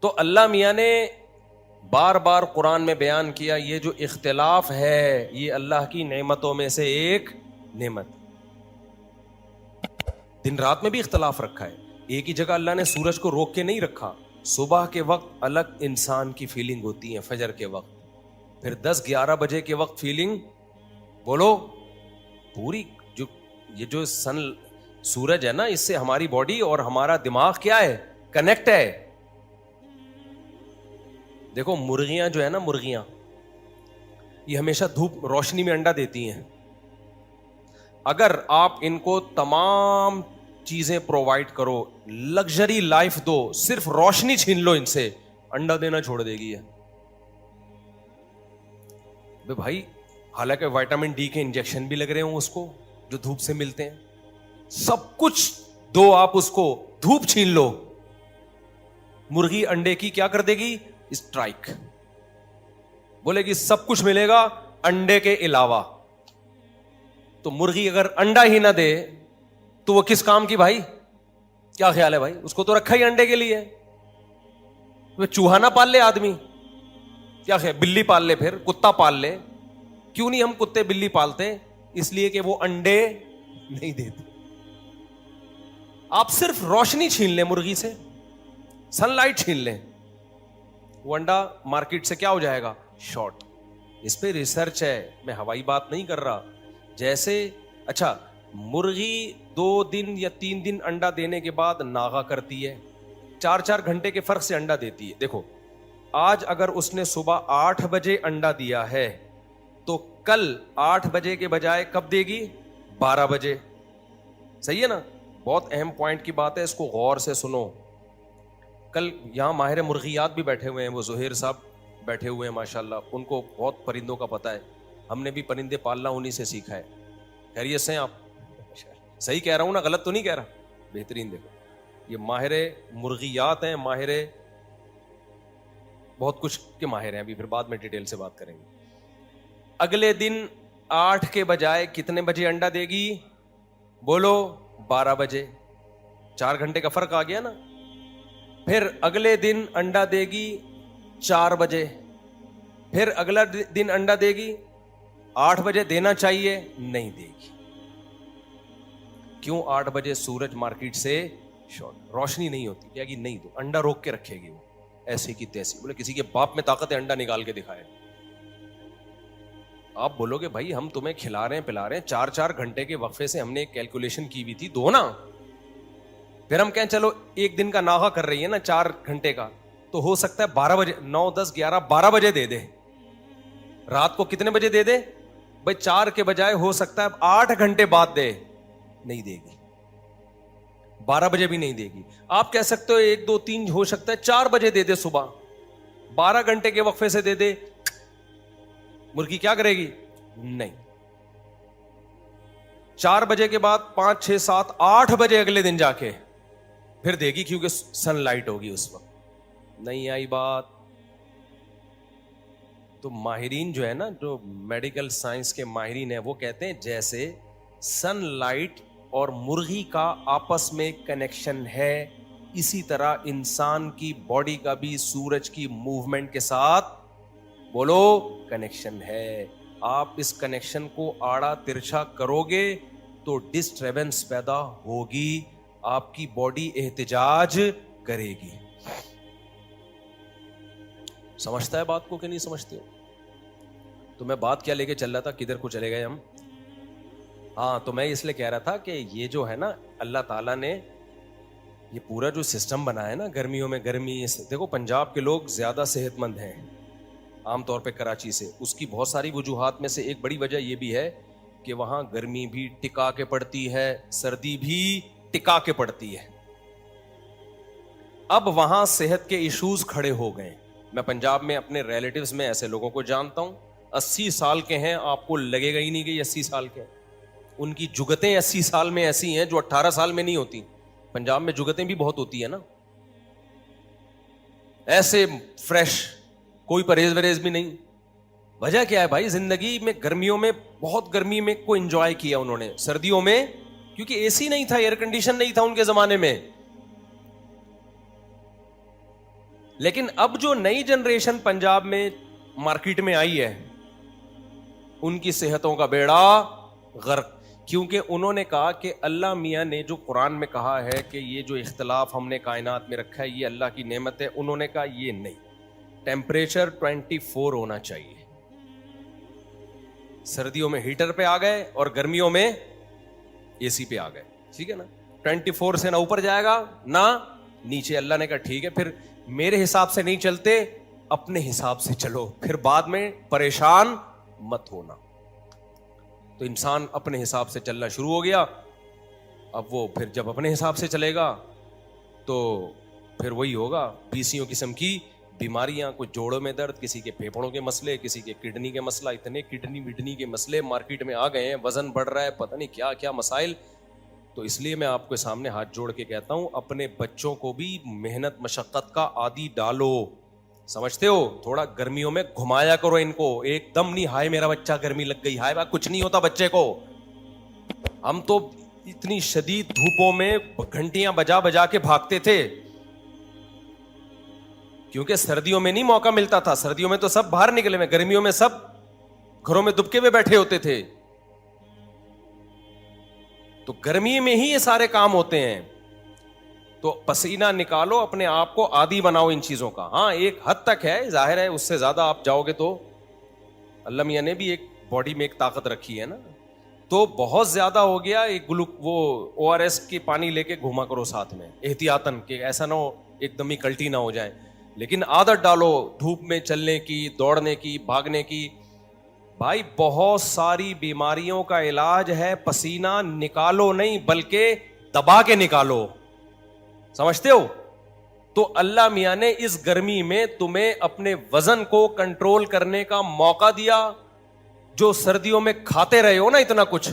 تو اللہ میاں نے بار بار قرآن میں بیان کیا یہ جو اختلاف ہے یہ اللہ کی نعمتوں میں سے ایک نعمت. دن رات میں بھی اختلاف رکھا ہے. ایک ہی جگہ اللہ نے سورج کو روک کے نہیں رکھا. صبح کے وقت الگ انسان کی فیلنگ ہوتی ہے, فجر کے وقت, پھر 10-11 بجے کے وقت فیلنگ بولو پوری. یہ جو سورج ہے نا, اس سے ہماری باڈی اور ہمارا دماغ کیا ہے, کنیکٹ ہے. دیکھو مرغیاں جو ہے نا, مرغیاں یہ ہمیشہ دھوپ روشنی میں انڈا دیتی ہیں. اگر آپ ان کو تمام چیزیں پرووائڈ کرو, لگژری لائف دو, صرف روشنی چھین لو ان سے, انڈا دینا چھوڑ دے گی. بھائی حالانکہ وائٹامن ڈی کے انجیکشن بھی لگ رہے ہوں اس کو جو دھوپ سے ملتے ہیں, سب کچھ دو آپ اس کو, دھوپ چھین لو, مرغی انڈے کی کیا کر دے گی, اسٹرائک. بولے گی سب کچھ ملے گا انڈے کے علاوہ. تو مرغی اگر انڈا ہی نہ دے تو وہ کس کام کی بھائی؟ کیا خیال ہے بھائی؟ اس کو تو رکھا ہی انڈے کے لیے. وہ چوہا نہ پال لے آدمی, کیا خیال, بلی پال لے, پھر کتا پال لے. کیوں نہیں ہم کتے بلی پالتے؟ اس لیے کہ وہ انڈے نہیں دیتے. آپ صرف روشنی چھین لیں مرغی سے, سن لائٹ چھین لیں, وہ انڈا مارکیٹ سے کیا ہو جائے گا, شارٹ. اس پہ ریسرچ ہے, میں ہوائی بات نہیں کر رہا. جیسے اچھا مرغی 2 دن یا 3 دن انڈا دینے کے بعد ناغا کرتی ہے, 4 گھنٹے کے فرق سے انڈا دیتی ہے. دیکھو آج اگر اس نے صبح 8 بجے انڈا دیا ہے تو کل 8 بجے کے بجائے کب دے گی, 12 بجے. صحیح ہے نا؟ بہت اہم پوائنٹ کی بات ہے, اس کو غور سے سنو. کل یہاں ماہر مرغیات بھی بیٹھے ہوئے ہیں, وہ زہیر صاحب بیٹھے ہوئے ہیں ماشاءاللہ, ان کو بہت پرندوں کا پتہ ہے. ہم نے بھی پرندے پالنا انہی سے سیکھا ہے. خیریت سے ہیں آپ؟ صحیح کہہ رہا ہوں نا, غلط تو نہیں کہہ رہا؟ بہترین. دیکھو یہ ماہر مرغیات ہیں, ماہر بہت کچھ کے ماہر ہیں, ابھی پھر بعد میں ڈیٹیل سے بات کریں گے. اگلے دن 8 کے بجائے کتنے بجے انڈا دے گی, بولو 12 بجے. 4 گھنٹے کا فرق آ گیا نا. پھر اگلے دن انڈا دے گی 4 بجے. پھر اگلا دن انڈا دے گی 8 بجے. دینا چاہیے, نہیں دے گی. کیوں؟ 8 بجے سورج مارکیٹ سے شارٹ, روشنی نہیں ہوتی. کیا کہ نہیں دو, انڈا روک کے رکھے گی وہ ایسی کی تیسی. بولے کسی کے باپ میں طاقت ہے انڈا نکال کے دکھائے. آپ بولو گے بھائی ہم تمہیں کھلا رہے ہیں پلا رہے ہیں, 4 گھنٹے کے وقفے سے ہم نے ایک کیلکولیشن کی ہوئی تھی, دو نا. پھر ہم کہیں چلو ایک دن کا ناغہ کر رہی ہے نا 4 گھنٹے کا, تو ہو سکتا ہے 12 بجے, 9, 10, 11, 12 بجے دے دے. رات کو کتنے بجے دے دے بھائی؟ 4 کے بجائے ہو سکتا ہے 8 گھنٹے بعد دے. نہیں دے گی, 12 بجے بھی نہیں دے گی. آپ کہہ سکتے ہو 1, 2, 3 ہو سکتا ہے 4 بجے دے دے صبح, 12 گھنٹے کے وقفے سے دے دے. مرغی کیا کرے گی؟ نہیں. 4 بجے کے بعد 5, 6, 7, 8 بجے اگلے دن جا کے پھر دے گی, کیونکہ سن لائٹ ہوگی اس وقت. نہیں آئی بات؟ تو ماہرین جو ہے نا, جو میڈیکل سائنس کے ماہرین ہیں, وہ کہتے ہیں جیسے سن لائٹ اور مرغی کا آپس میں کنیکشن ہے, اسی طرح انسان کی باڈی کا بھی سورج کی موومنٹ کے ساتھ بولو کنیکشن ہے. آپ اس کنیکشن کو آڑا ترچھا کرو گے تو ڈسٹربنس پیدا ہوگی, آپ کی باڈی احتجاج کرے گی. سمجھتا ہے بات کو کہ نہیں سمجھتے ہو؟ تو میں بات کیا لے کے چل رہا تھا, کدھر کو چلے گئے ہم؟ ہاں, تو میں اس لیے کہہ رہا تھا کہ یہ جو ہے نا اللہ تعالیٰ نے یہ پورا جو سسٹم بنایا ہے نا, گرمیوں میں گرمی, دیکھو پنجاب کے لوگ زیادہ صحت مند ہیں عام طور پہ کراچی سے. اس کی بہت ساری وجوہات میں سے ایک بڑی وجہ یہ بھی ہے کہ وہاں گرمی بھی ٹکا کے پڑتی ہے, سردی بھی ٹکا کے پڑتی ہے. اب وہاں صحت کے ایشوز کھڑے ہو گئے. میں پنجاب میں اپنے ریلیٹیوز میں ایسے لوگوں کو جانتا ہوں 80 سال کے ہیں, آپ کو لگے گا ہی نہیں کہ یہ 80 سال کے ہیں. ان کی جگتیں 80 سال میں ایسی ہیں جو 18 سال میں نہیں ہوتی. پنجاب میں جگتیں بھی بہت ہوتی ہے نا, ایسے فریش, کوئی پرہیز وریز بھی نہیں. وجہ کیا ہے بھائی؟ زندگی میں گرمیوں میں بہت گرمی میں کو انجوائے کیا انہوں نے, سردیوں میں کیونکہ اے سی نہیں تھا, ایئر کنڈیشن نہیں تھا ان کے زمانے میں. لیکن اب جو نئی جنریشن پنجاب میں مارکیٹ میں آئی ہے ان کی صحتوں کا بیڑا غرق, کیونکہ انہوں نے کہا کہ اللہ میاں نے جو قرآن میں کہا ہے کہ یہ جو اختلاف ہم نے کائنات میں رکھا ہے یہ اللہ کی نعمت ہے, انہوں نے کہا یہ نہیں, ٹیمپریچر 24 ہونا چاہیے. سردیوں میں ہیٹر پہ آ گئے اور گرمیوں میں اے سی پہ آ گئے, ٹھیک ہے نا, 24 سے نہ اوپر جائے گا نہ نیچے. اللہ نے کہا ٹھیک ہے, پھر میرے حساب سے نہیں چلتے, اپنے حساب سے چلو, پھر بعد میں پریشان مت ہونا. تو انسان اپنے حساب سے چلنا شروع ہو گیا. اب وہ پھر جب اپنے حساب سے چلے گا تو پھر وہی ہوگا, 20 قسم کی بیماریاں, کچھ جوڑوں میں درد, کسی کے پھیپھڑوں کے مسئلے, کسی کے کڈنی کے مسئلہ. اتنے کڈنی وڈنی کے مسئلے مارکیٹ میں آ گئے ہیں, وزن بڑھ رہا ہے, پتہ نہیں کیا کیا مسائل. تو اس لیے میں آپ کے سامنے ہاتھ جوڑ کے کہتا ہوں, اپنے بچوں کو بھی محنت مشقت کا عادی ڈالو. سمجھتے ہو, تھوڑا گرمیوں میں گھمایا کرو ان کو, ایک دم نہیں ہائے میرا بچہ گرمی لگ گئی, ہائے کچھ نہیں ہوتا بچے کو. ہم تو اتنی شدید دھوپوں میں گھنٹیاں بجا بجا کے بھاگتے تھے, کیونکہ سردیوں میں نہیں موقع ملتا تھا. سردیوں میں تو سب باہر نکلے ہوئے, گرمیوں میں سب گھروں میں دبکے ہوئے بیٹھے ہوتے تھے. تو گرمی میں ہی یہ سارے کام ہوتے ہیں. تو پسینہ نکالو, اپنے آپ کو عادی بناؤ ان چیزوں کا. ہاں ایک حد تک ہے, ظاہر ہے اس سے زیادہ آپ جاؤ گے تو, اللہ میاں نے بھی ایک باڈی میں ایک طاقت رکھی ہے نا, تو بہت زیادہ ہو گیا. ایک وہ ORS کی پانی لے کے گھوما کرو ساتھ میں احتیاطاً, کہ ایسا نہ ہو ایک دم ہی کلٹی نہ ہو جائے. لیکن عادت ڈالو دھوپ میں چلنے کی, دوڑنے کی, بھاگنے کی. بھائی بہت ساری بیماریوں کا علاج ہے پسینہ نکالو نہیں بلکہ دبا کے نکالو. سمجھتے ہو؟ تو اللہ میاں نے اس گرمی میں تمہیں اپنے وزن کو کنٹرول کرنے کا موقع دیا. جو سردیوں میں کھاتے رہے ہو نا اتنا کچھ,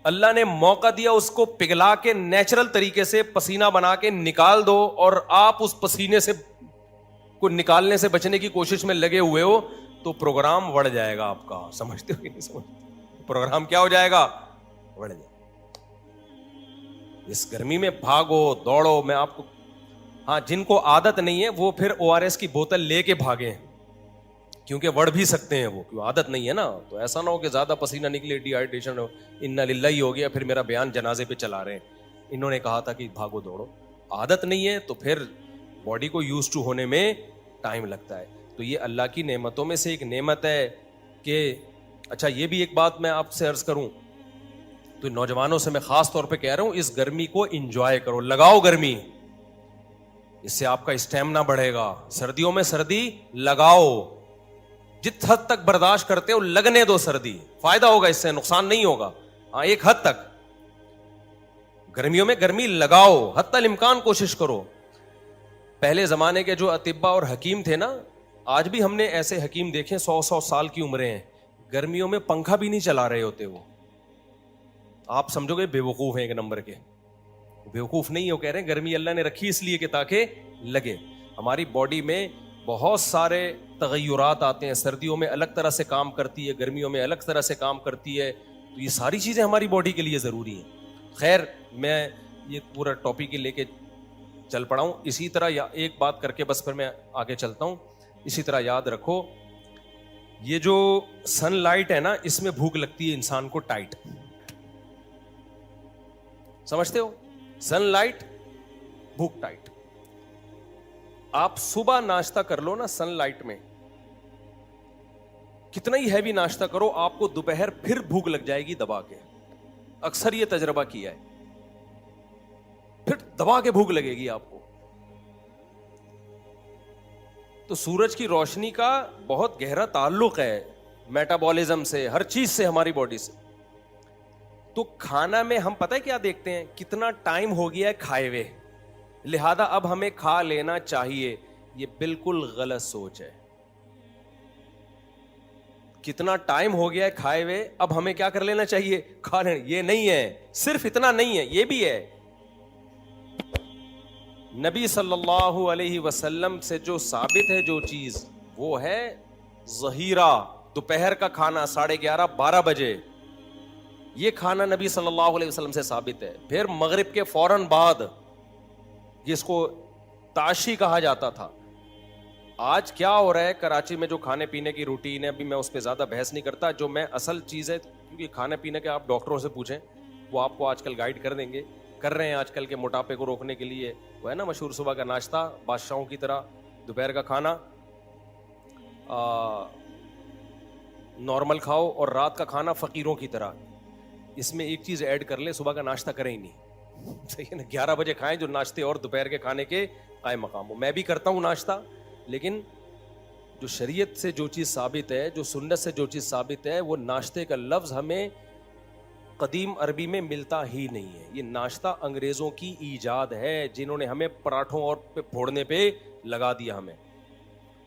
اللہ نے موقع دیا اس کو پگھلا کے نیچرل طریقے سے پسینہ بنا کے نکال دو, اور آپ اس پسینے سے کو نکالنے سے بچنے کی کوشش میں لگے ہوئے ہو تو پروگرام بڑھ جائے گا آپ کا. سمجھتے ہو کہ نہیں سمجھتے؟ پروگرام کیا ہو جائے گا؟ بڑھ جائے گا. اس گرمی میں بھاگو دوڑو. میں آپ کو, ہاں جن کو عادت نہیں ہے وہ پھر ORS کی بوتل لے کے بھاگیں, کیونکہ بڑھ بھی سکتے ہیں وہ, کیوں عادت نہیں ہے نا. تو ایسا نہ ہو کہ زیادہ پسینہ نکلے, ڈی ہائیڈریشن ہو, انا للہ ہو گیا, پھر میرا بیان جنازے پہ چلا رہے ہیں. انہوں نے کہا تھا کہ بھاگو دوڑو. عادت نہیں ہے تو پھر باڈی کو یوز ٹو ہونے میں ٹائم لگتا ہے. تو یہ اللہ کی نعمتوں میں سے ایک نعمت ہے کہ اچھا یہ بھی ایک بات میں آپ سے عرض کروں, تو نوجوانوں سے میں خاص طور پہ کہہ رہا ہوں, اس گرمی کو انجوائے کرو, لگاؤ گرمی, اس سے آپ کا اسٹیمنا بڑھے گا. سردیوں میں سردی لگاؤ, جت حد تک برداشت کرتے ہو لگنے دو سردی, فائدہ ہوگا اس سے, نقصان نہیں ہوگا. ہاں ایک حد تک. گرمیوں میں گرمی لگاؤ, حتی الامکان کوشش کرو. پہلے زمانے کے جو اطباء اور حکیم تھے نا, آج بھی ہم نے ایسے حکیم دیکھے 100 سال کی عمریں ہیں, گرمیوں میں پنکھا بھی نہیں چلا رہے ہوتے. وہ آپ سمجھو گے بے وقوف ہیں ایک نمبر کے. بیوقوف نہیں ہو, کہہ رہے ہیں گرمی اللہ نے رکھی اس لیے کہ تاکہ لگے. ہماری باڈی میں بہت سارے تغیرات آتے ہیں, سردیوں میں الگ طرح سے کام کرتی ہے, گرمیوں میں الگ طرح سے کام کرتی ہے. تو یہ ساری چیزیں ہماری باڈی کے لیے ضروری ہیں. خیر میں یہ پورا ٹاپک لے کے چل پڑا ہوں. اسی طرح ایک بات کر کے بس پھر میں آگے چلتا ہوں. اسی طرح یاد رکھو, یہ جو سن لائٹ ہے نا, اس میں بھوک لگتی ہے انسان کو ٹائٹ. سمجھتے ہو؟ سن لائٹ بھوک ٹائٹ. آپ صبح ناشتہ کر لو نا سن لائٹ میں, کتنا ہی ہیوی ناشتہ کرو, آپ کو دوپہر پھر بھوک لگ جائے گی دبا کے. اکثر یہ تجربہ کیا ہے, پھر دبا کے بھوک لگے گی آپ کو. تو سورج کی روشنی کا بہت گہرا تعلق ہے میٹابولزم سے, ہر چیز سے, ہماری باڈی سے. تو کھانا میں ہم پتہ ہے کیا دیکھتے ہیں, کتنا ٹائم ہو گیا ہے کھائے ہوئے, لہذا اب ہمیں کھا لینا چاہیے. یہ بالکل غلط سوچ ہے. کتنا ٹائم ہو گیا ہے کھائے ہوئے, اب ہمیں کیا کر لینا چاہیے, کھا لینا. یہ نہیں ہے, صرف اتنا نہیں ہے, یہ بھی ہے. نبی صلی اللہ علیہ وسلم سے جو ثابت ہے جو چیز, وہ ہے ظہیرہ, دوپہر کا کھانا 11:30 12 بجے. یہ کھانا نبی صلی اللہ علیہ وسلم سے ثابت ہے. پھر مغرب کے فوراً بعد, جس کو تاشی کہا جاتا تھا, آج کیا ہو رہا ہے کراچی میں جو کھانے پینے کی روٹین ہے, ابھی میں اس پہ زیادہ بحث نہیں کرتا. جو میں اصل چیز ہے, کیونکہ کھانے پینے کے آپ ڈاکٹروں سے پوچھیں, وہ آپ کو آج کل گائیڈ کر دیں گے, کر رہے ہیں آج کل کے موٹاپے کو روکنے کے لیے. وہ ہے نا مشہور صبح کا ناشتہ بادشاہوں کی طرح, دوپہر کا کھانا نارمل کھاؤ, اور رات کا کھانا فقیروں کی طرح. اس میں ایک چیز ایڈ کر لیں, صبح کا ناشتہ کریں ہی نہیں, صحیح ہے نا. 11 بجے کھائیں, جو ناشتے اور دوپہر کے کھانے کے قائم مقام ہو. میں بھی کرتا ہوں ناشتہ, لیکن جو شریعت سے جو چیز ثابت ہے, جو سنت سے جو چیز ثابت ہے, وہ ناشتے کا لفظ ہمیں قدیم عربی میں ملتا ہی نہیں ہے. یہ ناشتہ انگریزوں کی ایجاد ہے, جنہوں نے ہمیں پراٹھوں اور پہ پھوڑنے پہ لگا دیا ہمیں.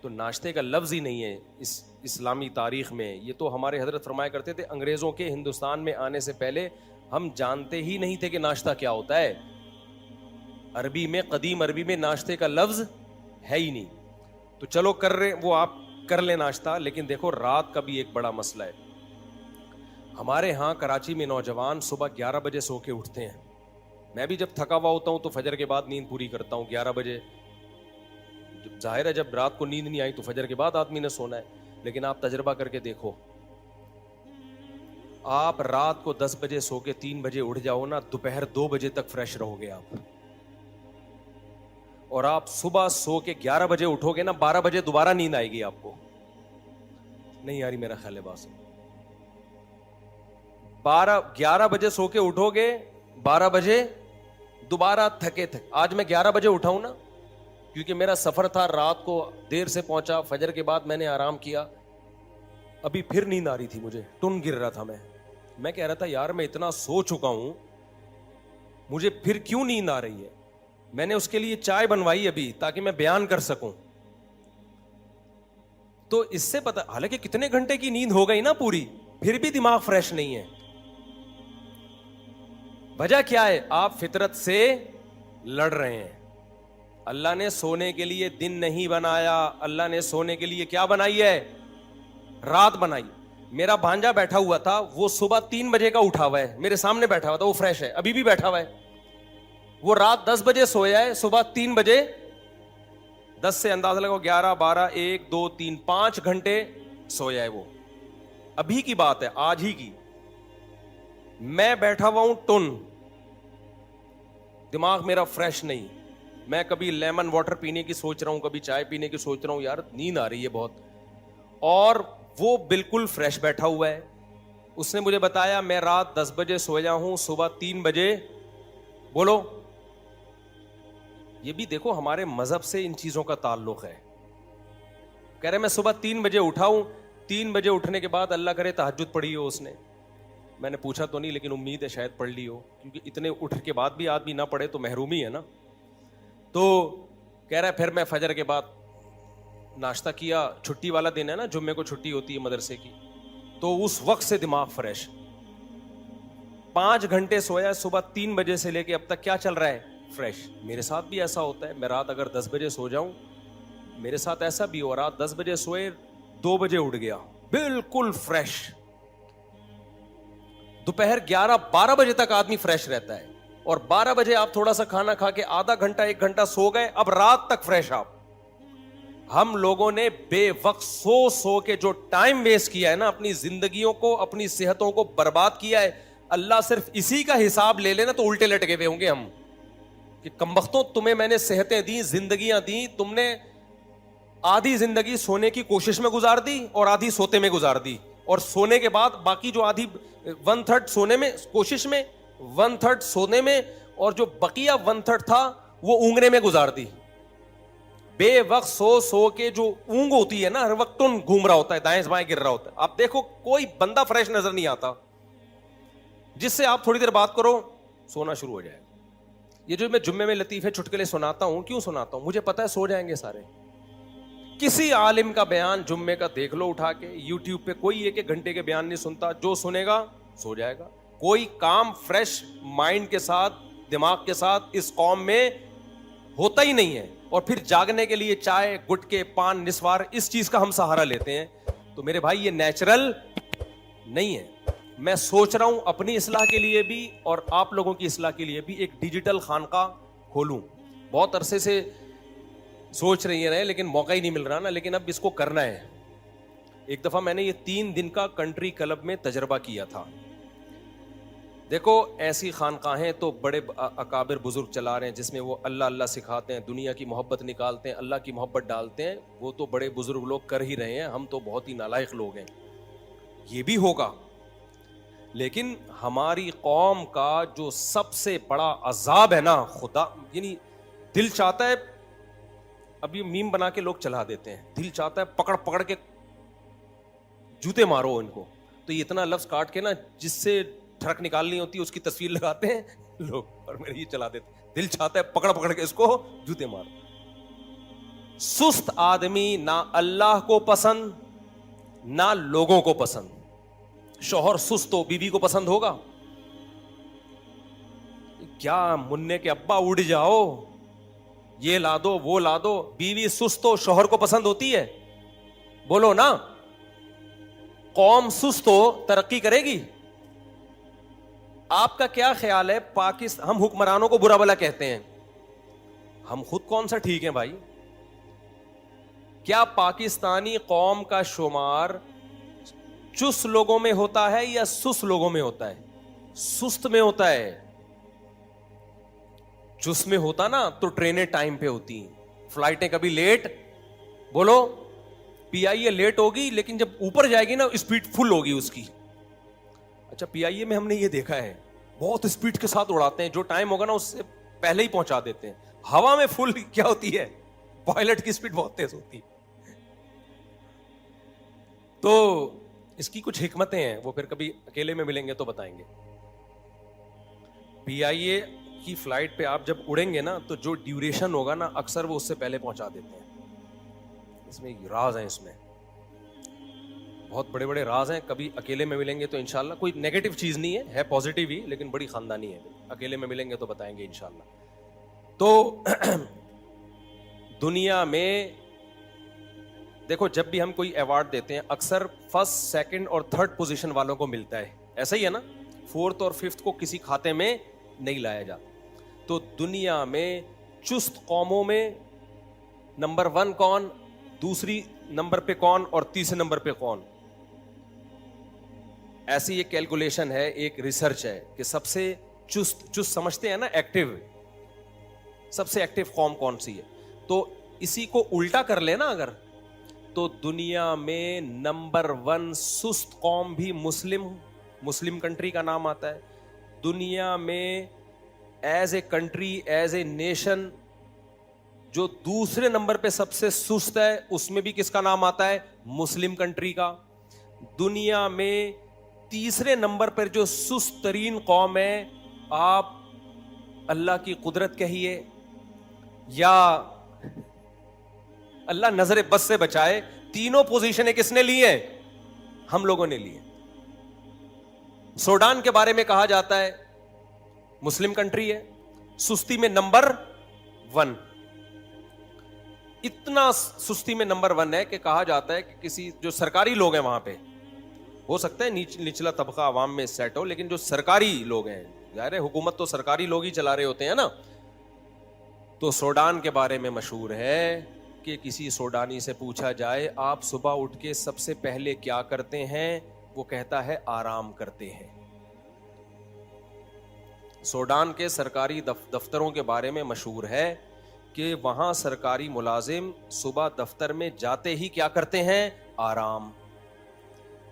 تو ناشتے کا لفظ ہی نہیں ہے اس اسلامی تاریخ میں. یہ تو ہمارے حضرت فرمایا کرتے تھے, انگریزوں کے ہندوستان میں آنے سے پہلے ہم جانتے ہی نہیں تھے کہ ناشتہ کیا ہوتا ہے. عربی میں, قدیم عربی میں ناشتے کا لفظ ہے ہی نہیں. تو چلو کر رہے, وہ آپ کر لیں ناشتہ, لیکن دیکھو رات کا بھی ایک بڑا مسئلہ ہے. ہمارے ہاں کراچی میں نوجوان صبح 11 بجے سو کے اٹھتے ہیں. میں بھی جب تھکا ہوا ہوتا ہوں تو فجر کے بعد نیند پوری کرتا ہوں 11 بجے. ظاہر ہے جب رات کو نیند نہیں آئی تو فجر کے بعد آدمی نے سونا ہے. لیکن آپ تجربہ کر کے دیکھو, آپ رات کو 10 بجے سو کے 3 بجے اٹھ جاؤ نا, دوپہر 2 بجے تک فریش رہو گے آپ. اور آپ صبح سو کے 11 بجے اٹھو گے نا, 12 بجے دوبارہ نیند آئے گی آپ کو. نہیں آ رہی میرا خیال ہے بات. 11 بجے سو کے اٹھو گے, 12 بجے دوبارہ تھکے. آج میں 11 بجے اٹھا ہوں نا, کیونکہ میرا سفر تھا, رات کو دیر سے پہنچا, فجر کے بعد میں نے آرام کیا. ابھی پھر نیند آ رہی تھی مجھے, ٹن گر رہا تھا. میں کہہ رہا تھا یار میں اتنا سو چکا ہوں, مجھے پھر کیوں نیند آ رہی ہے. میں نے اس کے لیے چائے بنوائی ابھی تاکہ میں بیان کر سکوں. تو اس سے پتا, حالانکہ کتنے گھنٹے کی نیند ہو گئی نا پوری, پھر بھی دماغ فریش نہیں ہے. وجہ کیا ہے؟ آپ فطرت سے لڑ رہے ہیں. اللہ نے سونے کے لیے دن نہیں بنایا, اللہ نے سونے کے لیے کیا بنائی ہے؟ رات بنائی. میرا بھانجا بیٹھا ہوا تھا, وہ صبح 3 بجے کا اٹھا ہوا ہے, میرے سامنے بیٹھا ہوا تھا, وہ فریش ہے, ابھی بھی بیٹھا ہوا ہے. وہ رات 10 بجے سویا ہے, صبح 3 بجے, 10 سے اندازہ لگاؤ 11 12 1 2 3 5 گھنٹے سویا ہے. وہ ابھی کی بات ہے, آج ہی کی. میں بیٹھا ہوا ہوں ٹن, دماغ میرا فریش نہیں. میں کبھی لیمن واٹر پینے کی سوچ رہا ہوں, کبھی چائے پینے کی سوچ رہا ہوں, یار نیند آ رہی ہے بہت. اور وہ بالکل فریش بیٹھا ہوا ہے. اس نے مجھے بتایا میں رات 10 بجے سویا ہوں, صبح 3 بجے. بولو, یہ بھی دیکھو ہمارے مذہب سے ان چیزوں کا تعلق ہے. کہہ رہے میں صبح 3 بجے اٹھا ہوں, 3 بجے اٹھنے کے بعد اللہ کرے تہجد پڑھی ہو اس نے. میں نے پوچھا تو نہیں, لیکن امید ہے شاید پڑھ لی ہو, کیونکہ اتنے اٹھ کے بعد بھی آدمی نہ پڑھے تو محرومی ہے نا. تو کہہ رہا ہے پھر میں فجر کے بعد ناشتہ کیا. چھٹی والا دن ہے نا, جمعے کو چھٹی ہوتی ہے مدرسے کی, تو اس وقت سے دماغ فریش. 5 گھنٹے سویا, صبح 3 بجے سے لے کے اب تک کیا چل رہا ہے؟ فریش. میرے ساتھ بھی ایسا ہوتا ہے, میں رات اگر 10 بجے سو جاؤں, میرے ساتھ ایسا بھی ہو, رات 10 بجے سوئے 2 بجے اٹھ گیا, بالکل فریش. دوپہر 11 12 بجے تک آدمی فریش رہتا ہے, اور 12 بجے آپ تھوڑا سا کھانا کھا کے آدھا گھنٹہ 1 گھنٹہ سو گئے, اب رات تک فریش آپ. ہم لوگوں نے بے وقت سو کے جو ٹائم ویسٹ کیا ہے نا, اپنی زندگیوں کو, اپنی صحتوں کو برباد کیا ہے. اللہ صرف اسی کا حساب لے لینا تو الٹے لٹکے ہوئے ہوں گے ہم, کہ کمبختوں تمہیں میں نے صحتیں دی, زندگیاں دی, تم نے آدھی زندگی سونے کی کوشش میں گزار دی اور آدھی سوتے میں گزار دی, اور سونے کے بعد باقی جو آدھی 1/3 سونے میں کوشش میں, 1/3 سونے میں, اور جو بقیہ 1/3 تھا وہ اونگنے میں گزار دی. بے وقت سو کے جو اونگ ہوتی ہے نا, ہر وقت ٹن گھوم رہا ہوتا ہے, دائیں بائیں گر رہا ہوتا ہے. آپ دیکھو کوئی بندہ فریش نظر نہیں آتا, جس سے آپ تھوڑی دیر بات کرو سونا شروع ہو جائے. یہ جو میں جمعے میں لطیفے چٹکلے سناتا ہوں, کیوں سناتا ہوں؟ مجھے پتا ہے سو جائیں گے سارے. کسی عالم کا بیان جمعے کا دیکھ لو اٹھا کے, یوٹیوب پہ کوئی 1 گھنٹے کے بیان نہیں سنتا, جو سنے گا سو جائے گا. کوئی کام فریش مائنڈ کے ساتھ, دماغ کے ساتھ اس قوم میں ہوتا ہی نہیں ہے. اور پھر جاگنے کے لیے چائے, گٹکے, پان, نسوار, اس چیز کا ہم سہارا لیتے ہیں. تو میرے بھائی یہ نیچرل نہیں ہے. میں سوچ رہا ہوں اپنی اصلاح کے لیے بھی اور آپ لوگوں کی اصلاح کے لیے بھی ایک ڈیجیٹل خانقاہ کھولوں. بہت عرصے سے سوچ رہی ہیں لیکن موقع ہی نہیں مل رہا نا, لیکن اب اس کو کرنا ہے. ایک دفعہ میں نے یہ 3 دن کا کنٹری کلب میں تجربہ کیا تھا. دیکھو ایسی خانقاہیں تو بڑے اکابر بزرگ چلا رہے ہیں جس میں وہ اللہ اللہ سکھاتے ہیں, دنیا کی محبت نکالتے ہیں, اللہ کی محبت ڈالتے ہیں. وہ تو بڑے بزرگ لوگ کر ہی رہے ہیں, ہم تو بہت ہی نالائق لوگ ہیں. یہ بھی ہوگا, لیکن ہماری قوم کا جو سب سے بڑا عذاب ہے نا, خدا یعنی دل چاہتا ہے, اب یہ میم بنا کے لوگ چلا دیتے ہیں, دل چاہتا ہے پکڑ پکڑ کے جوتے مارو ان کو. تو یہ اتنا لفظ کاٹ کے نا جس سے ٹھڑک نکالنی ہوتی ہے اس کی تصویر لگاتے ہیں لوگ, اور میرے یہ چلا دیتے ہیں. دل چاہتا ہے پکڑ پکڑ کے اس کو جوتے مارو. سست آدمی نہ اللہ کو پسند نہ لوگوں کو پسند. شوہر سست ہو بیوی کو پسند ہوگا کیا؟ مننے کے ابا اڑ جاؤ, یہ لا دو وہ لا دو. بیوی سست ہو شوہر کو پسند ہوتی ہے؟ بولو نا. قوم سست ہو ترقی کرے گی؟ آپ کا کیا خیال ہے؟ ہم حکمرانوں کو برا بلا کہتے ہیں, ہم خود کون سا ٹھیک ہیں بھائی؟ کیا پاکستانی قوم کا شمار چست لوگوں میں ہوتا ہے یا سست لوگوں میں ہوتا ہے؟ سست میں ہوتا ہے. چست میں ہوتا نا تو ٹرینیں ٹائم پہ ہوتی, فلائٹیں کبھی لیٹ. بولو پی آئی اے لیٹ ہوگی لیکن جب اوپر جائے گی نا اسپیڈ فل ہوگی اس کی. اچھا پی آئی اے میں ہم نے یہ دیکھا ہے بہت اسپیڈ کے ساتھ اڑاتے ہیں, جو ٹائم ہوگا نا اس سے پہلے ہی پہنچا دیتے ہیں. ہوا میں فل کیا ہوتی ہے, پائلٹ کی اسپیڈ بہت تیز ہوتی ہے. تو اس کی کچھ حکمتیں ہیں, وہ پھر کبھی اکیلے میں ملیں گے تو بتائیں گے. پی آئی اے کی فلائٹ پہ آپ جب اڑیں گے نا تو جو ڈیوریشن ہوگا نا اکثر وہ اس سے پہلے پہنچا دیتے ہیں. اس میں راز ہیں, اس میں بہت بڑے بڑے راز ہیں. کبھی اکیلے میں ملیں گے تو انشاءاللہ, کوئی نیگیٹو چیز نہیں ہے پازیٹیو ہی, لیکن بڑی خاندانی ہے. اکیلے میں ملیں گے تو بتائیں گے انشاءاللہ. تو دنیا میں دیکھو جب بھی ہم کوئی ایوارڈ دیتے ہیں اکثر فرسٹ سیکنڈ اور تھرڈ پوزیشن والوں کو ملتا ہے, ایسا ہی ہے نا. فورتھ اور ففتھ کو کسی کھاتے میں نہیں لایا جاتا. تو دنیا میں چست قوموں میں نمبر 1 کون, دوسری نمبر پہ کون, اور تیسرے نمبر پہ کون؟ ایسی ایک کیلکولیشن ہے, ایک ریسرچ ہے کہ سب سے چست سمجھتے ہیں نا ایکٹیو, سب سے ایکٹیو قوم کون سی ہے. تو اسی کو الٹا کر لے نا اگر, تو دنیا میں نمبر 1 سست قوم بھی مسلم کنٹری کا نام آتا ہے. دنیا میں as a country, as a nation, جو دوسرے نمبر پہ سب سے سست ہے اس میں بھی کس کا نام آتا ہے؟ مسلم کنٹری کا. دنیا میں تیسرے نمبر پر جو سست ترین قوم ہے, آپ اللہ کی قدرت کہیے یا اللہ نظر بس سے بچائے, تینوں پوزیشنیں کس نے لی ہیں؟ ہم لوگوں نے لی ہیں. سوڈان کے بارے میں کہا جاتا ہے مسلم کنٹری ہے, سستی میں نمبر 1. اتنا سستی میں نمبر 1 ہے کہ کہا جاتا ہے کہ کسی جو سرکاری لوگ ہیں وہاں پہ, ہو سکتا ہے نچلا طبقہ عوام میں سیٹ ہو, لیکن جو سرکاری لوگ ہیں, ظاہر ہے حکومت تو سرکاری لوگ ہی چلا رہے ہوتے ہیں نا. تو سوڈان کے بارے میں مشہور ہے کہ کسی سوڈانی سے پوچھا جائے آپ صبح اٹھ کے سب سے پہلے کیا کرتے ہیں, وہ کہتا ہے آرام کرتے ہیں. سوڈان کے سرکاری دفتروں کے بارے میں مشہور ہے کہ وہاں سرکاری ملازم صبح دفتر میں جاتے ہی کیا کرتے ہیں؟ آرام.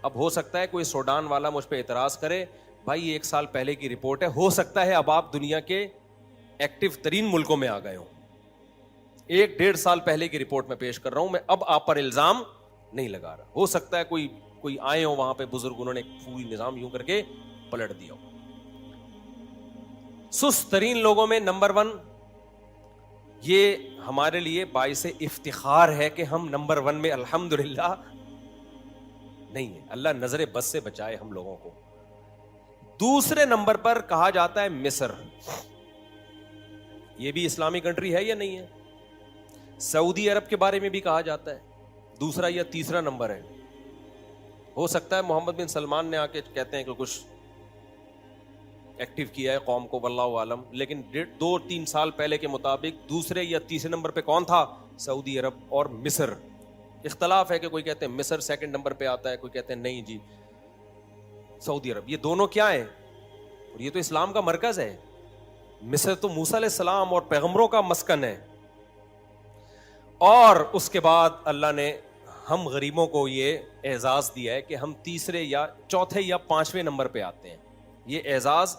اب ہو سکتا ہے کوئی سوڈان والا مجھ پہ اعتراض کرے, بھائی 1 سال پہلے کی رپورٹ ہے, ہو سکتا ہے اب آپ دنیا کے ایکٹیو ترین ملکوں میں آ گئے ہوں. 1-1.5 سال پہلے کی رپورٹ میں پیش کر رہا ہوں, میں اب آپ پر الزام نہیں لگا رہا. ہو سکتا ہے کوئی آئے ہو وہاں پہ بزرگ, انہوں نے پوری نظام یوں کر کے پلٹ دیا ہو. سست ترین لوگوں میں نمبر 1, یہ ہمارے لیے باعث افتخار ہے کہ ہم نمبر 1 میں الحمدللہ نہیں ہے. اللہ نظر بس سے بچائے ہم لوگوں کو. دوسرے نمبر پر کہا جاتا ہے مصر. یہ بھی اسلامی کنٹری ہے یا نہیں ہے؟ سعودی عرب کے بارے میں بھی کہا جاتا ہے, دوسرا یا تیسرا نمبر ہے. ہو سکتا ہے محمد بن سلمان نے آ کے کہتے ہیں کہ کچھ ایکٹیو کیا ہے قوم کو, واللہ عالم, لیکن 2-3 سال پہلے کے مطابق دوسرے یا تیسرے نمبر پہ کون تھا؟ سعودی عرب اور مصر. اختلاف ہے کہ کوئی کہتے ہیں مصر سیکنڈ نمبر پہ آتا ہے, کوئی کہتے ہیں نہیں جی سعودی عرب. یہ دونوں کیا ہیں؟ اور یہ تو اسلام کا مرکز ہے. مصر تو موسیٰ علیہ السلام اور پیغمبروں کا مسکن ہے. اور اس کے بعد اللہ نے ہم غریبوں کو یہ اعزاز دیا ہے کہ ہم تیسرے یا چوتھے یا پانچویں نمبر پہ آتے ہیں. یہ اعزاز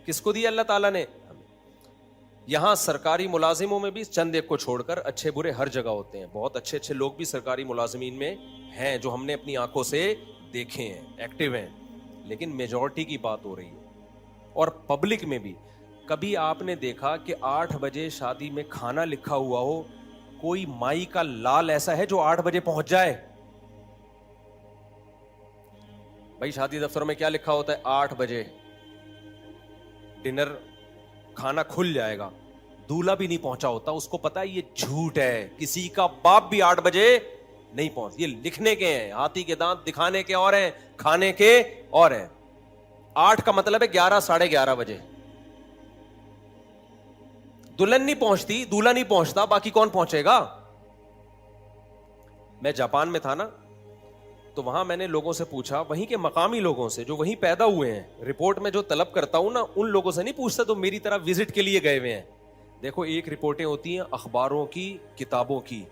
کس کو دیا اللہ تعالیٰ نے؟ یہاں سرکاری ملازموں میں بھی چند ایک کو چھوڑ کر اچھے برے ہر جگہ ہوتے ہیں. بہت اچھے اچھے لوگ بھی سرکاری ملازمین میں ہیں جو ہم نے اپنی آنکھوں سے دیکھے ہیں, ایکٹیو ہیں. لیکن میجورٹی کی بات ہو رہی ہے. اور پبلک میں بھی کبھی آپ نے دیکھا کہ 8 بجے شادی میں کھانا لکھا ہوا ہو, کوئی مائی کا لال ایسا ہے جو 8 بجے پہنچ جائے؟ بھائی شادی دفتر میں کیا لکھا ہوتا ہے؟ 8 بجے ڈنر کھانا کھل جائے گا. دولہا بھی نہیں پہنچا ہوتا, اس کو پتا ہے یہ جھوٹ ہے. کسی کا باپ بھی 8 بجے نہیں پہنچ. یہ لکھنے کے ہیں, ہاتھی کے دانت دکھانے کے اور ہیں, کھانے کے اور ہیں. 8 کا مطلب ہے 11 ساڑھے 11 بجے. دلہن نہیں پہنچتی, دولہا نہیں پہنچتا, باقی کون پہنچے گا؟ میں جاپان میں تھا نا, تو وہاں میں نے لوگوں سے پوچھا, وہیں کے مقامی لوگوں سے جو وہیں پیدا ہوئے ہیں. رپورٹ میں جو طلب کرتا ہوں نا, ان لوگوں سے نہیں پوچھتا تو میری طرح وزٹ کے لیے گئے ہوئے ہیں. دیکھو ایک رپورٹیں ہوتی ہیں اخباروں کی, کتابوں کی,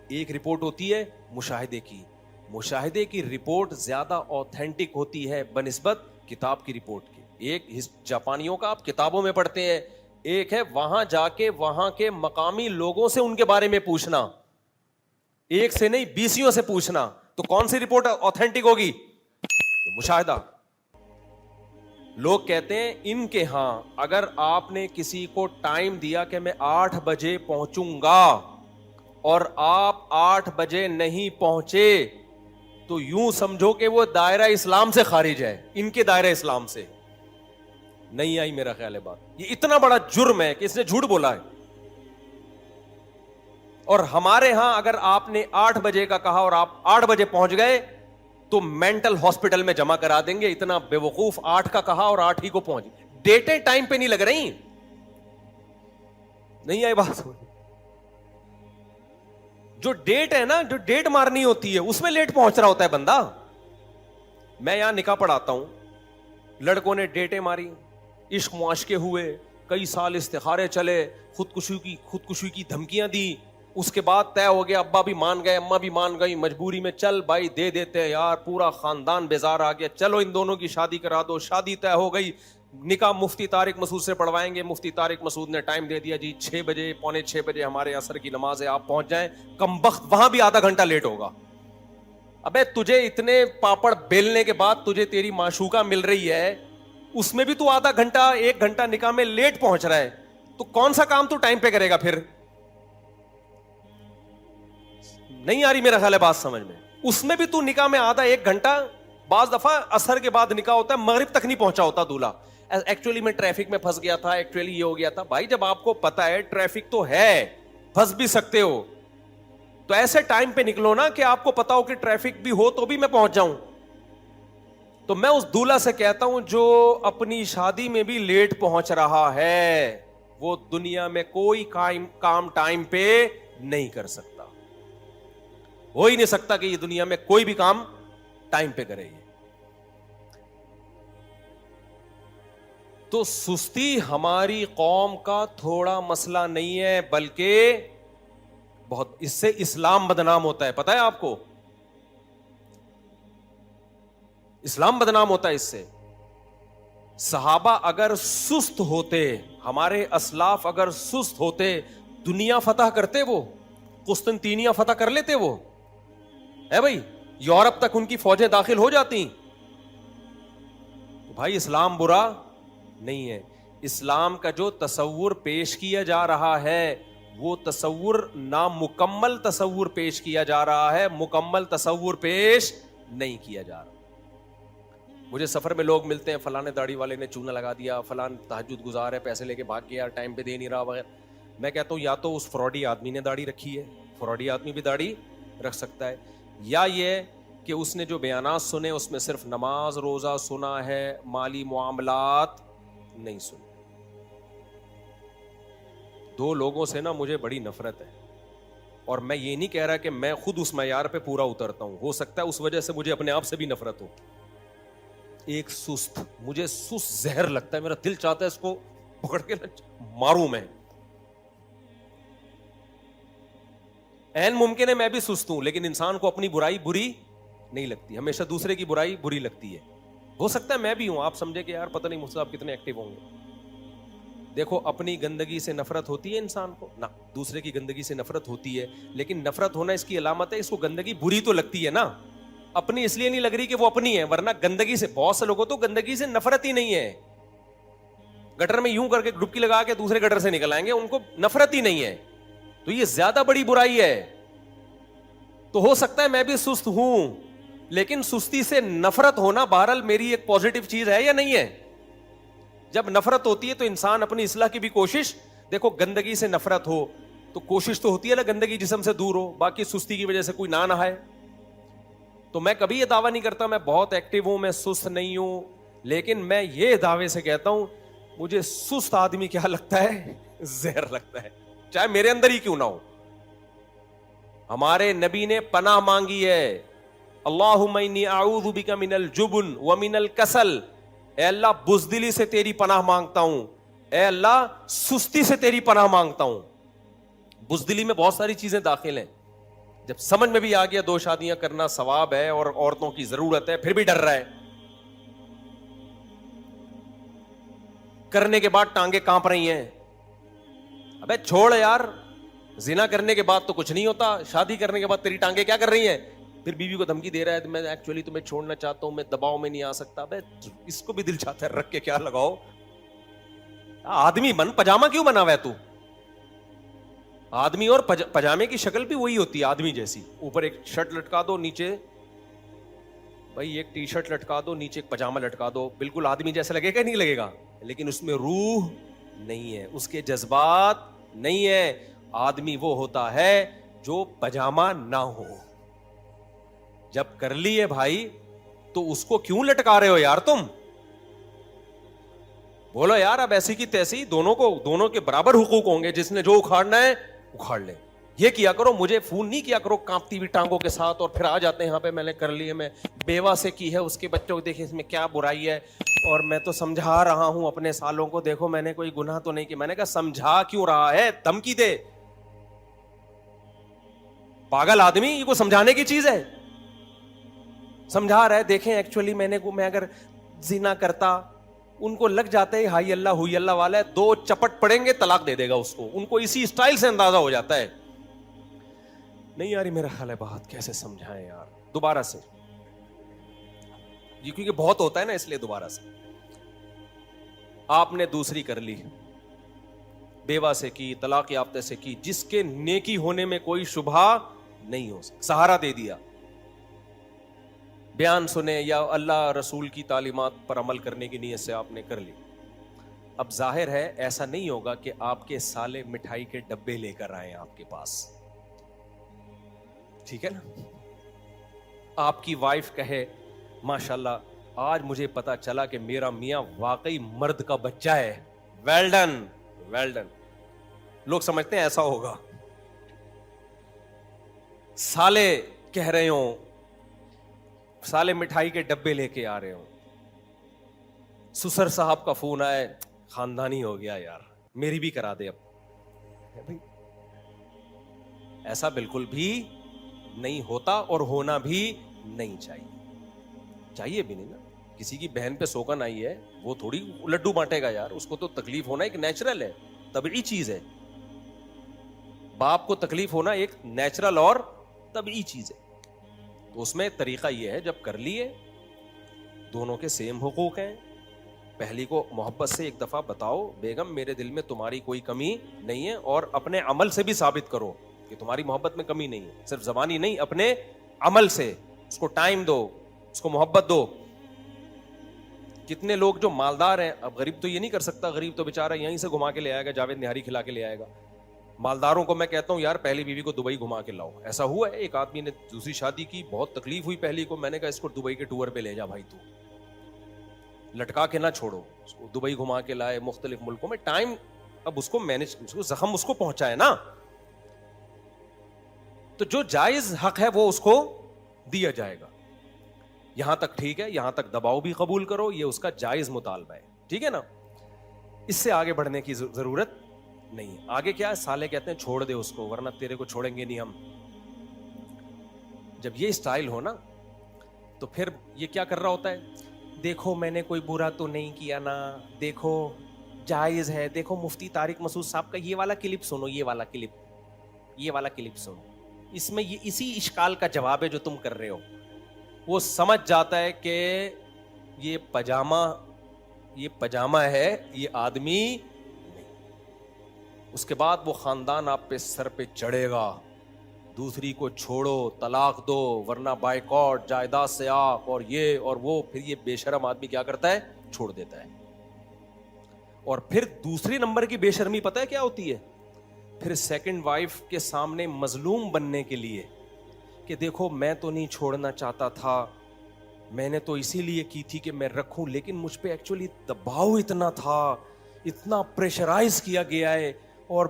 ایک رپورٹ ہوتی ہے مشاہدے کی. مشاہدے کی رپورٹ زیادہ اوتھینٹک ہوتی ہے بنسبت کتاب کی رپورٹ کی. ایک جاپانیوں کا آپ کتابوں میں پڑھتے ہیں, ایک ہے وہاں جا کے وہاں کے مقامی لوگوں سے ان کے بارے میں پوچھنا, ایک سے نہیں 20 سے پوچھنا. تو کون سی رپورٹ اوتھینٹک ہوگی؟ مشاہدہ. لوگ کہتے ہیں ان کے ہاں اگر آپ نے کسی کو ٹائم دیا کہ میں 8 بجے پہنچوں گا اور آپ 8 بجے نہیں پہنچے تو یوں سمجھو کہ وہ دائرہ اسلام سے خارج ہے, ان کے دائرہ اسلام سے. نہیں آئی میرا خیال ہے بات. یہ اتنا بڑا جرم ہے کہ اس نے جھوٹ بولا ہے. اور ہمارے ہاں اگر آپ نے 8 بجے کا کہا اور آپ 8 بجے پہنچ گئے تو مینٹل ہاسپٹل میں جمع کرا دیں گے. اتنا بے وقوف, 8 کا کہا اور 8 ہی کو پہنچ. ڈیٹیں ٹائم پہ نہیں لگ رہی. نہیں آئی بات؟ جو ڈیٹ ہے نا, جو ڈیٹ مارنی ہوتی ہے اس میں لیٹ پہنچ رہا ہوتا ہے بندہ. میں یہاں نکاح پڑھاتا ہوں, لڑکوں نے ڈیٹیں ماری, عشق معاشقے ہوئے, کئی سال استخارے چلے, خودکشی کی دھمکیاں دی, اس کے بعد طے ہو گیا, ابا بھی مان گئے, اماں بھی مان گئی, مجبوری میں چل بھائی دے دیتے ہیں یار, پورا خاندان بیزار آ گیا, چلو ان دونوں کی شادی کرا دو. شادی طے ہو گئی, نکاح مفتی طارق مسعود سے پڑھوائیں گے. مفتی طارق مسعود نے ٹائم دے دیا جی 6 بجے, پونے 6 بجے ہمارے عصر کی نماز ہے, آپ پہنچ جائیں. کمبخت وہاں بھی آدھا گھنٹہ لیٹ ہوگا. ابے تجھے اتنے پاپڑ بیلنے کے بعد تجھے تیری معشوقہ مل رہی ہے, اس میں بھی تو آدھا گھنٹہ 1 گھنٹہ نکاح میں لیٹ پہنچ رہا ہے, تو کون سا کام تو ٹائم پہ کرے گا پھر؟ نہیں آ رہی میرا خیال ہے بات سمجھ میں. اس میں بھی تو نکاح میں آدھا 1 گھنٹہ, بعض دفعہ عصر کے بعد نکاح ہوتا ہے, مغرب تک نہیں پہنچا ہوتا دولہا. ایکچولی میں ٹریفک میں پھنس گیا تھا, ایکچولی یہ ہو گیا تھا. بھائی جب آپ کو پتا ہے ٹریفک تو ہے, پھنس بھی سکتے ہو, تو ایسے ٹائم پہ نکلو نا کہ آپ کو پتا ہو کہ ٹریفک بھی ہو تو بھی میں پہنچ جاؤں. تو میں اس دولہا سے کہتا ہوں جو اپنی شادی میں بھی لیٹ پہنچ رہا ہے, وہ دنیا میں کوئی کام ٹائم پہ نہیں کر سکتا. ہو ہی نہیں سکتا کہ یہ دنیا میں کوئی بھی کام ٹائم پہ کرے. تو سستی ہماری قوم کا تھوڑا مسئلہ نہیں ہے, بلکہ بہت, اس سے اسلام بدنام ہوتا ہے. پتا ہے آپ کو, اسلام بدنام ہوتا ہے اس سے. صحابہ اگر سست ہوتے, ہمارے اسلاف اگر سست ہوتے, دنیا فتح کرتے, وہ قسطنطینیہ فتح کر لیتے. وہ ہے بھائی, یورپ تک ان کی فوجیں داخل ہو جاتی. بھائی اسلام برا نہیں ہے. اسلام کا جو تصور پیش کیا جا رہا ہے وہ تصور نامکمل تصور پیش کیا جا رہا ہے, مکمل تصور پیش نہیں کیا جا رہا. مجھے سفر میں لوگ ملتے ہیں, فلاں داڑھی والے نے چونا لگا دیا, فلاں تہجد گزار ہے, پیسے لے کے بھاگ گیا, ٹائم پہ دے نہیں رہا وغیرہ. میں کہتا ہوں یا تو اس فراڈی آدمی نے داڑھی رکھی ہے, فراڈی آدمی بھی داڑھی رکھ سکتا ہے, یا یہ کہ اس نے جو بیانات سنے اس میں صرف نماز روزہ سنا ہے, مالی معاملات نہیں سنے. 2 لوگوں سے نا مجھے بڑی نفرت ہے. اور میں یہ نہیں کہہ رہا کہ میں خود اس معیار پہ پورا اترتا ہوں, ہو سکتا ہے اس وجہ سے مجھے اپنے آپ سے بھی نفرت ہو. ایک سست, مجھے سست زہر لگتا ہے, میرا دل چاہتا ہے اس کو پکڑ کے ماروں میں. این ممکن ہے میں بھی سست ہوں, لیکن انسان کو اپنی برائی بری نہیں لگتی, ہمیشہ دوسرے کی برائی بری لگتی ہے. ہو سکتا ہے میں بھی ہوں, آپ سمجھے کہ یار پتہ نہیں مجھ سے آپ کتنے ایکٹیو ہوں گے. دیکھو اپنی گندگی سے نفرت ہوتی ہے انسان کو نہ, دوسرے کی گندگی سے نفرت ہوتی ہے, لیکن نفرت ہونا اس کی علامت ہے اس کو گندگی بری تو لگتی ہے نا, اپنی اس لیے نہیں لگ رہی کہ وہ اپنی ہے, ورنہ گندگی سے بہت سے لوگوں تو گندگی سے نفرت ہی نہیں ہے. گٹر میں یوں کر کے ڈبکی لگا کے دوسرے گٹر سے نکل آئیں گے, ان کو نفرت ہی نہیں ہے, تو یہ زیادہ بڑی برائی ہے. تو ہو سکتا ہے میں بھی سست ہوں, لیکن سستی سے نفرت ہونا بہرحال میری ایک پازیٹو چیز ہے یا نہیں ہے؟ جب نفرت ہوتی ہے تو انسان اپنی اصلاح کی بھی کوشش, دیکھو گندگی سے نفرت ہو تو کوشش تو ہوتی ہے نا گندگی جسم سے دور ہو, باقی سستی کی وجہ سے کوئی نہ نہائے. تو میں کبھی یہ دعویٰ نہیں کرتا میں بہت ایکٹیو ہوں, میں سست نہیں ہوں, لیکن میں یہ دعوے سے کہتا ہوں مجھے سست آدمی کیا لگتا ہے, زہر لگتا ہے, چاہے میرے اندر ہی کیوں نہ ہو. ہمارے نبی نے پناہ مانگی ہے, اللہم انی اعوذ بک من الجبن ومن الکسل, اے اللہ بزدلی سے تیری پناہ مانگتا ہوں, اے اللہ سستی سے تیری پناہ مانگتا ہوں. بزدلی میں بہت ساری چیزیں داخل ہیں, جب سمجھ میں بھی آ گیا 2 شادیاں کرنا ثواب ہے اور عورتوں کی ضرورت ہے, پھر بھی ڈر رہا ہے, کرنے کے بعد ٹانگیں کانپ رہی ہیں. ابے چھوڑ یار, زنا کرنے کے بعد تو کچھ نہیں ہوتا, شادی کرنے کے بعد تیری ٹانگیں کیا کر رہی ہیں. پھر بیوی کو دھمکی دے رہا ہے میں ایکچولی تمہیں چھوڑنا چاہتا ہوں, میں دباؤ میں نہیں آ سکتا. ابے اس کو بھی دل چاہتا ہے رکھ کے کیا لگاؤ, آدمی بن, پجامہ کیوں بنا ہوا ہے تو. آدمی اور پجامے کی شکل بھی وہی ہوتی ہے آدمی جیسی, اوپر ایک شرٹ لٹکا دو, نیچے بھائی ایک ٹی شرٹ لٹکا دو, نیچے ایک پجامہ لٹکا دو, بالکل آدمی جیسا لگے گا نہیں لگے گا, لیکن اس میں روح نہیں ہے, اس کے جذبات نہیں ہے. آدمی وہ ہوتا ہے جو پجامہ نہ ہو. جب کر لیے بھائی تو اس کو کیوں لٹکا رہے ہو یار تم, بولو یار اب ایسی کی تیسی, دونوں کے برابر حقوق ہوں گے, جس نے جو اکھاڑنا ہے اکھاڑ لے. یہ کیا کرو, مجھے فون نہیں کیا کرو کانپتی ہوئی ٹانگوں کے ساتھ اور پھر آ جاتے ہیں یہاں پہ میں نے کر لیے, میں بیوہ سے کی ہے, اس کے بچوں کو دیکھیں اس میں کیا برائی ہے, اور میں تو سمجھا رہا ہوں اپنے سالوں کو, دیکھو میں نے کوئی گناہ تو نہیں کیا. میں نے کہا سمجھا کیوں رہا ہے, دھمکی دے, پاگل آدمی, یہ کو سمجھانے کی چیز ہے. سمجھا رہا ہے دیکھیں ایکچولی میں اگر زنا کرتا, ان کو لگ جاتا ہے ہائی اللہ ہوئی اللہ والا ہے, 2 چپٹ پڑیں گے طلاق دے دے گا اس کو, ان کو اسی اسٹائل سے اندازہ ہو جاتا ہے. نہیں یار میرا خیال ہے بات کیسے سمجھائیں یار دوبارہ سے, یہ کیونکہ بہت ہوتا ہے نا اس لیے دوبارہ سے. آپ نے دوسری کر لی, بیوہ سے کی, طلاق یافتہ سے کی, جس کے نیکی ہونے میں کوئی شبہ نہیں ہو سکتا, سہارا دے دیا, بیان سنے یا اللہ رسول کی تعلیمات پر عمل کرنے کی نیت سے آپ نے کر لی. اب ظاہر ہے ایسا نہیں ہوگا کہ آپ کے سالے مٹھائی کے ڈبے لے کر آئے آپ کے پاس, ٹھیک ہے نا. آپ کی وائف کہے ماشاءاللہ آج مجھے پتا چلا کہ میرا میاں واقعی مرد کا بچہ ہے, ویل ڈن ویل ڈن. لوگ سمجھتے ہیں ایسا ہوگا. سالے کہہ رہے ہوں, سالے مٹھائی کے ڈبے لے کے آ رہے ہوں, سسر صاحب کا فون آئے, خاندانی ہو گیا یار میری بھی کرا دے. اب ایسا بالکل بھی نہیں ہوتا اور ہونا بھی نہیں چاہیے بھی نہیں نا. کسی کی بہن پہ سوکن آئی ہے, وہ تھوڑی لڈو بانٹے گا یار, اس کو تو تکلیف ہونا ایک نیچرل ہے, طبیعی چیز ہے. باپ کو تکلیف ہونا ایک نیچرل اور طبیعی چیز ہے. تو اس میں طریقہ یہ ہے, جب کر لیے دونوں کے سیم حقوق ہیں, پہلی کو محبت سے ایک دفعہ بتاؤ بیگم میرے دل میں تمہاری کوئی کمی نہیں ہے, اور اپنے عمل سے بھی ثابت کرو کہ تمہاری محبت میں کمی نہیں ہے, صرف زبانی نہیں اپنے عمل سے. اس کو ٹائم دو, اس کو محبت دو. کتنے لوگ جو مالدار ہیں, اب غریب تو یہ نہیں کر سکتا, غریب تو بیچارہ یہیں سے گھما کے لے آئے گا, جاوید نہاری کھلا کے لے آئے گا. مالداروں کو میں کہتا ہوں یار پہلی بیوی کو دبئی گھما کے لاؤ. ایسا ہوا ہے ایک آدمی نے دوسری شادی کی, بہت تکلیف ہوئی پہلی کو, میں نے کہا اس کو دبئی کے ٹور پہ لے جا بھائی, تو لٹکا کے نہ چھوڑو اس کو. دبئی گھما کے لائے, مختلف ملکوں میں, ٹائم اب اس کو مینج, اس کو زخم اس کو پہنچا ہے نا. تو جو جائز حق ہے وہ اس کو دیا جائے گا. یہاں تک ٹھیک ہے, یہاں تک دباؤ بھی قبول کرو, یہ اس کا جائز مطالبہ ہے, ٹھیک ہے نا. اس سے آگے بڑھنے کی ضرورت نہیں. آگے کیا ہے, سالے کہتے ہیں چھوڑ دے اس کو ورنہ تیرے کو چھوڑیں گے نہیں ہم. جب یہ اسٹائل ہو نا تو پھر یہ کیا کر رہا ہوتا ہے, دیکھو میں نے کوئی برا تو نہیں کیا نا, دیکھو جائز ہے, دیکھو مفتی طارق مسعود صاحب کا یہ والا کلپ سنو, یہ والا کلپ سنو, اس میں یہ اسی اشکال کا جواب ہے جو تم کر رہے ہو. وہ سمجھ جاتا ہے کہ یہ پجامہ ہے, یہ آدمی نہیں. اس کے بعد وہ خاندان آپ پہ سر پہ چڑھے گا, دوسری کو چھوڑو, طلاق دو ورنہ بائیکاٹ, جائیداد سے آف, اور یہ اور وہ. پھر یہ بے شرم آدمی کیا کرتا ہے, چھوڑ دیتا ہے. اور پھر دوسری نمبر کی بے شرمی پتہ ہے کیا ہوتی ہے, پھر سیکنڈ وائف کے سامنے مظلوم بننے کے لیے کہ دیکھو میں تو نہیں چھوڑنا چاہتا تھا, میں نے تو اسی لیے کی تھی کہ میں رکھوں, لیکن مجھ پہ ایکچولی دباؤ اتنا تھا, اتنا پریشرائز کیا گیا ہے اور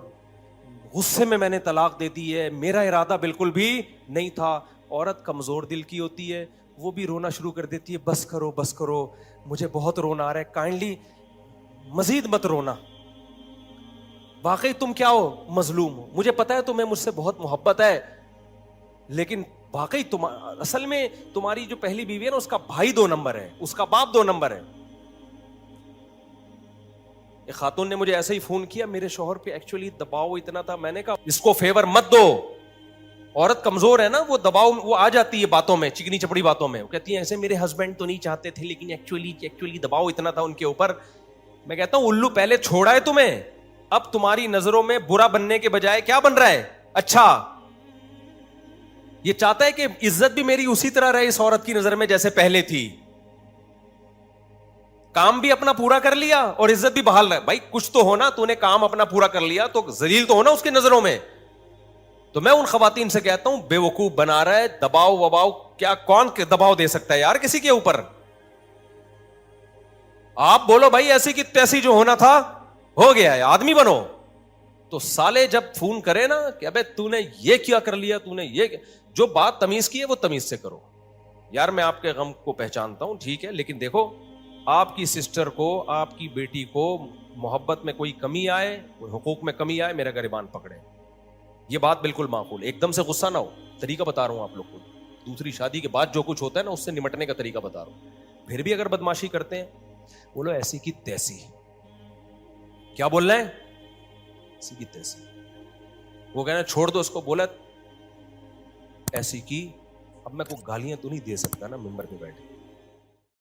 غصے میں نے طلاق دے دی ہے, میرا ارادہ بالکل بھی نہیں تھا. عورت کمزور دل کی ہوتی ہے, وہ بھی رونا شروع کر دیتی ہے, بس کرو مجھے بہت رونا آ رہا ہے, کائنڈلی مزید مت رونا. واقعی تم کیا ہو, مظلوم ہو, مجھے پتا ہے تمہیں مجھ سے بہت محبت ہے, لیکن واقعی اصل میں تمہاری جو پہلی بیوی ہے نا, اس کا بھائی 2 نمبر ہے, اس کا باپ 2 نمبر ہے. ایک خاتون نے مجھے ایسے ہی فون کیا, میرے شوہر پہ ایکچولی دباؤ اتنا تھا, میں نے کہا اس کو فیور مت دو, عورت کمزور ہے نا, وہ دباؤ وہ آ جاتی ہے باتوں میں, چکنی چپڑی باتوں میں. وہ کہتی ہیں ایسے میرے ہسبینڈ تو نہیں چاہتے تھے, لیکن ایکچولی دباؤ اتنا تھا ان کے اوپر. میں کہتا ہوں الو پہلے چھوڑا ہے تمہیں, اب تمہاری نظروں میں برا بننے کے بجائے کیا بن رہا ہے, اچھا. یہ چاہتا ہے کہ عزت بھی میری اسی طرح رہے اس عورت کی نظر میں جیسے پہلے تھی, کام بھی اپنا پورا کر لیا اور عزت بھی بحال رہا. بھائی کچھ تو ہونا, تو نے کام اپنا پورا کر لیا تو ذلیل تو ہونا اس کی نظروں میں. تو میں ان خواتین سے کہتا ہوں بے وقوف بنا رہا ہے, دباؤ وباؤ کیا, کون دباؤ دے سکتا ہے یار کسی کے اوپر. آپ بولو بھائی ایسی کی تیسی, جو ہونا تھا ہو گیا ہے, آدمی بنو. تو سالے جب فون کرے نا کہ ابے تو نے یہ کیا کر لیا, تو نے یہ, جو بات تمیز کی ہے وہ تمیز سے کرو. یار میں آپ کے غم کو پہچانتا ہوں, ٹھیک ہے, لیکن دیکھو آپ کی سسٹر کو, آپ کی بیٹی کو محبت میں کوئی کمی آئے, کوئی حقوق میں کمی آئے, میرا گریبان پکڑے. یہ بات بالکل معقول, ایک دم سے غصہ نہ ہو. طریقہ بتا رہا ہوں آپ لوگ کو, دوسری شادی کے بعد جو کچھ ہوتا ہے نا اس سے نمٹنے کا طریقہ بتا رہا ہوں. پھر بھی اگر بدماشی کرتے ہیں, بولو ایسی کی تیسی. کیا بول رہے ہیں, ایسی کی تیسی. وہ کہنا چھوڑ دو اس کو, بولا ایسی کی. اب میں کوئی گالیاں تو نہیں دے سکتا نا ممبر پہ بیٹھے,